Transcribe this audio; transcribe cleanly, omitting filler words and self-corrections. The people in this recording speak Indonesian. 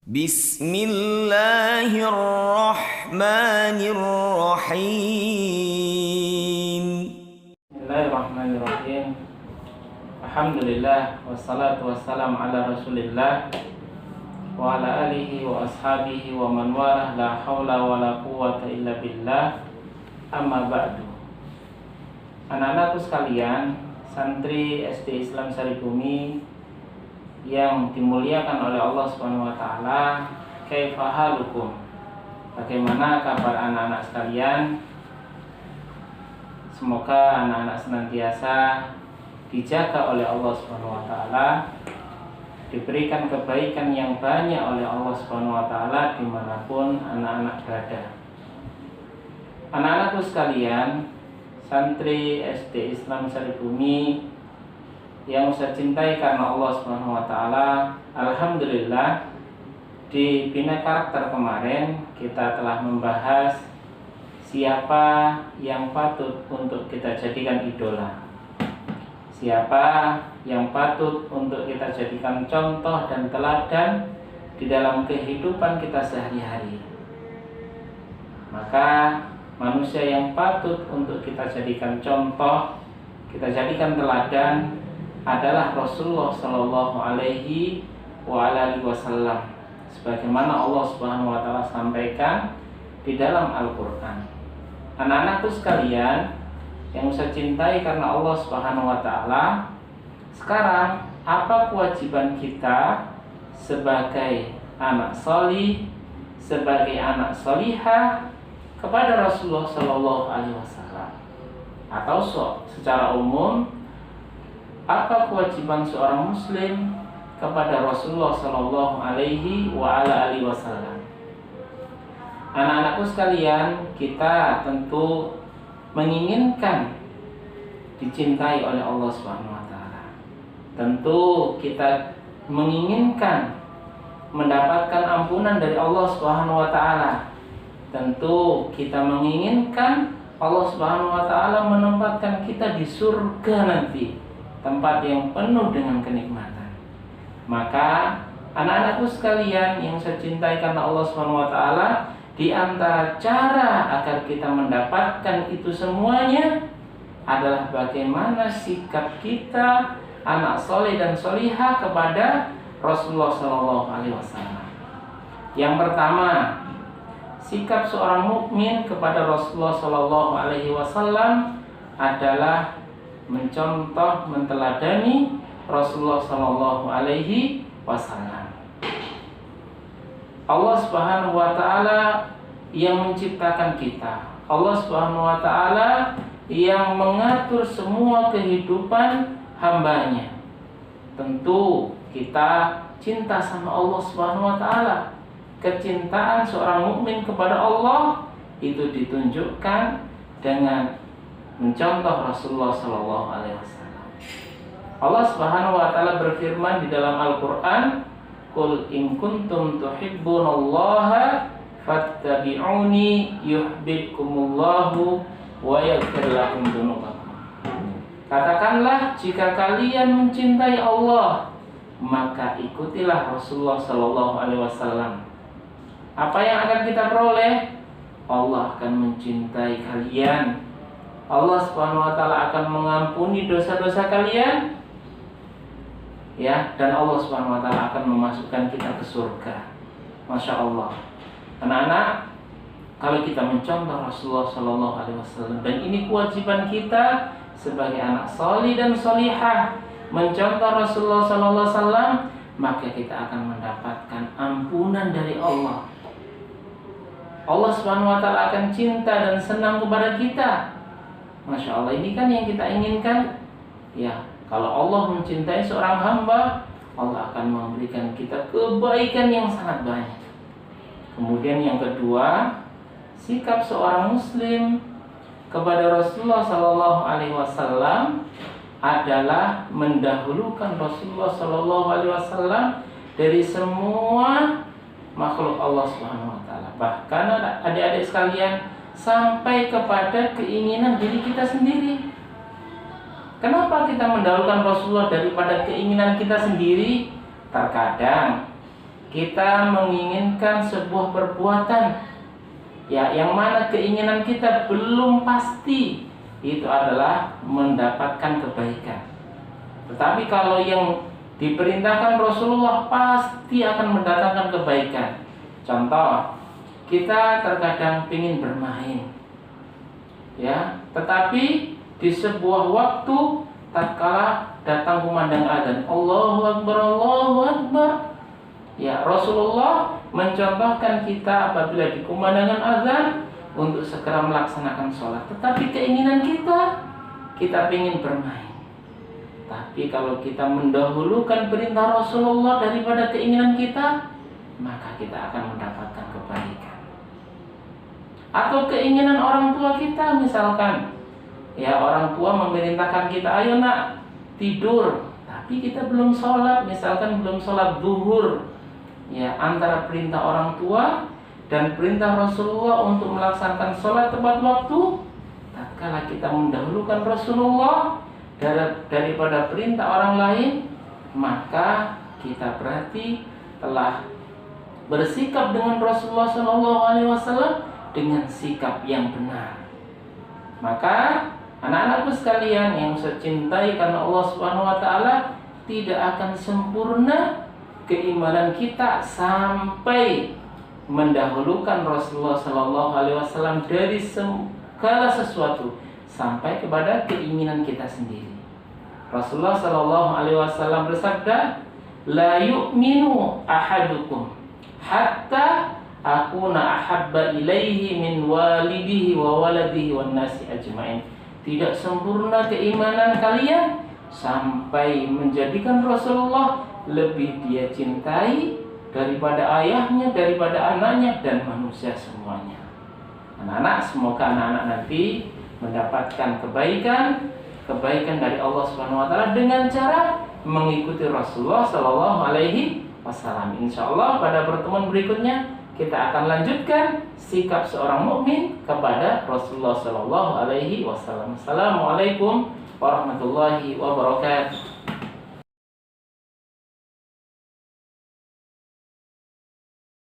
Bismillahirrahmanirrahim. Bismillahirrahmanirrahim. Alhamdulillah wassalatu wassalamu ala Rasulillah wa ala alihi wa ashabihi wa man walah, la haula wa la quwwata illa billah. Amma ba'du. Anak-anakku sekalian, santri SD Islam Saribumi yang dimuliakan oleh Allah Subhanahu wa taala, kaifa halukum? Bagaimana kabar anak-anak sekalian? Semoga anak-anak senantiasa dijaga oleh Allah Subhanahu wa taala, diberikan kebaikan yang banyak oleh Allah Subhanahu wa taala dimanapun anak-anak berada. Anak-anakku sekalian, santri SD Islam Saribumi yang saya cintai karena Allah Subhanahu wa taala, alhamdulillah di Bina Karakter kemarin kita telah membahas siapa yang patut untuk kita jadikan idola. Siapa yang patut untuk kita jadikan contoh dan teladan di dalam kehidupan kita sehari-hari. Maka manusia yang patut untuk kita jadikan contoh, kita jadikan teladan adalah Rasulullah Shallallahu Alaihi Wasallam, sebagaimana Allah Subhanahu Wa Taala sampaikan di dalam Al-Quran. Anak-anakku sekalian yang saya cintai karena Allah Subhanahu Wa Taala, sekarang apa kewajiban kita sebagai anak solih, sebagai anak solihah kepada Rasulullah Shallallahu Alaihi Wasallam, atau secara umum, apa kewajiban seorang muslim kepada Rasulullah Shallallahu Alaihi Wasallam? Anak-anakku sekalian, kita tentu menginginkan dicintai oleh Allah Subhanahu Wa Taala. Tentu kita menginginkan mendapatkan ampunan dari Allah Subhanahu Wa Taala. Tentu kita menginginkan Allah Subhanahu Wa Taala menempatkan kita di surga nanti, tempat yang penuh dengan kenikmatan. Maka anak-anakku sekalian yang saya cintai karena Allah Subhanahu Wa Taala, di antara cara agar kita mendapatkan itu semuanya adalah bagaimana sikap kita anak soleh dan solihah kepada Rasulullah Shallallahu Alaihi Wasallam. Yang pertama, sikap seorang mukmin kepada Rasulullah Shallallahu Alaihi Wasallam adalah mencontoh, menteladani Rasulullah Shallallahu Alaihi Wasallam. Allah Subhanahu Wa Taala yang menciptakan kita, Allah Subhanahu Wa Taala yang mengatur semua kehidupan hambanya. Tentu kita cinta sama Allah Subhanahu Wa Taala. Kecintaan seorang mukmin kepada Allah itu ditunjukkan dengan mencontoh Rasulullah Shallallahu Alaihi Wasallam. Allah Subhanahu Wa Taala berfirman di dalam Al-Quran, "Qul in kuntum tuhibbunallaha fattabi'uni yuhibbukumullahu wa yaghfir lakum dzunubakum." Katakanlah, jika kalian mencintai Allah, maka ikutilah Rasulullah Shallallahu Alaihi Wasallam. Apa yang akan kita peroleh? Allah akan mencintai kalian. Allah Subhanahu Wa Taala akan mengampuni dosa-dosa kalian, ya, dan Allah Subhanahu Wa Taala akan memasukkan kita ke surga. Masya Allah. Anak-anak, kalau kita mencontoh Rasulullah Shallallahu Alaihi Wasallam, dan ini kewajiban kita sebagai anak solih dan solihah, mencontoh Rasulullah Shallallahu Alaihi Wasallam, maka kita akan mendapatkan ampunan dari Allah. Allah Subhanahu Wa Taala akan cinta dan senang kepada kita. Masya Allah, ini kan yang kita inginkan. Ya, kalau Allah mencintai seorang hamba, Allah akan memberikan kita kebaikan yang sangat banyak. Kemudian yang kedua, sikap seorang muslim kepada Rasulullah Shallallahu Alaihi Wasallam adalah mendahulukan Rasulullah Shallallahu Alaihi Wasallam dari semua makhluk Allah Subhanahu Wa Taala. Bahkan adik-adik sekalian, sampai kepada keinginan diri kita sendiri. Kenapa kita mendahulukan Rasulullah daripada keinginan kita sendiri? Terkadang kita menginginkan sebuah perbuatan, ya, yang mana keinginan kita belum pasti itu adalah mendapatkan kebaikan. Tetapi kalau yang diperintahkan Rasulullah pasti akan mendatangkan kebaikan. Contoh, kita terkadang ingin bermain, ya, tetapi di sebuah waktu tatkala datang kumandang adzan, Allahu Akbar, Allahu Akbar. Ya, Rasulullah mencontohkan kita apabila dikumandangkan azan untuk segera melaksanakan sholat. Tetapi keinginan kita ingin bermain. Tapi kalau kita mendahulukan perintah Rasulullah daripada keinginan kita, maka kita akan mendapatkan kebaikan. Atau keinginan orang tua kita, misalkan, ya, orang tua memerintahkan kita, ayo nak tidur, tapi kita belum sholat, misalkan belum sholat zuhur. Ya, antara perintah orang tua dan perintah Rasulullah untuk melaksanakan sholat tepat waktu, tatkala kita mendahulukan Rasulullah daripada perintah orang lain, maka kita berarti telah bersikap dengan Rasulullah SAW dengan sikap yang benar. Maka anak-anakku sekalian yang saya cintai karena Allah Subhanahu wa taala, tidak akan sempurna keimanan kita sampai mendahulukan Rasulullah SAW dari segala sesuatu sampai kepada keinginan kita sendiri. Rasulullah SAW bersabda, la yu'minu ahadukum hatta akuna ahabba ilaihi min walidihi wa waladihi wan nasi ajmain. Tidak sempurna keimanan kalian sampai menjadikan Rasulullah lebih dia cintai daripada ayahnya, daripada anaknya, dan manusia semuanya. Anak-anak, semoga anak-anak nanti mendapatkan kebaikan dari Allah Subhanahu wa taala dengan cara mengikuti Rasulullah sallallahu alaihi wasallam. Insyaallah pada pertemuan berikutnya kita akan lanjutkan sikap seorang mukmin kepada Rasulullah sallallahu alaihi wasallam. Assalamualaikum warahmatullahi wabarakatuh.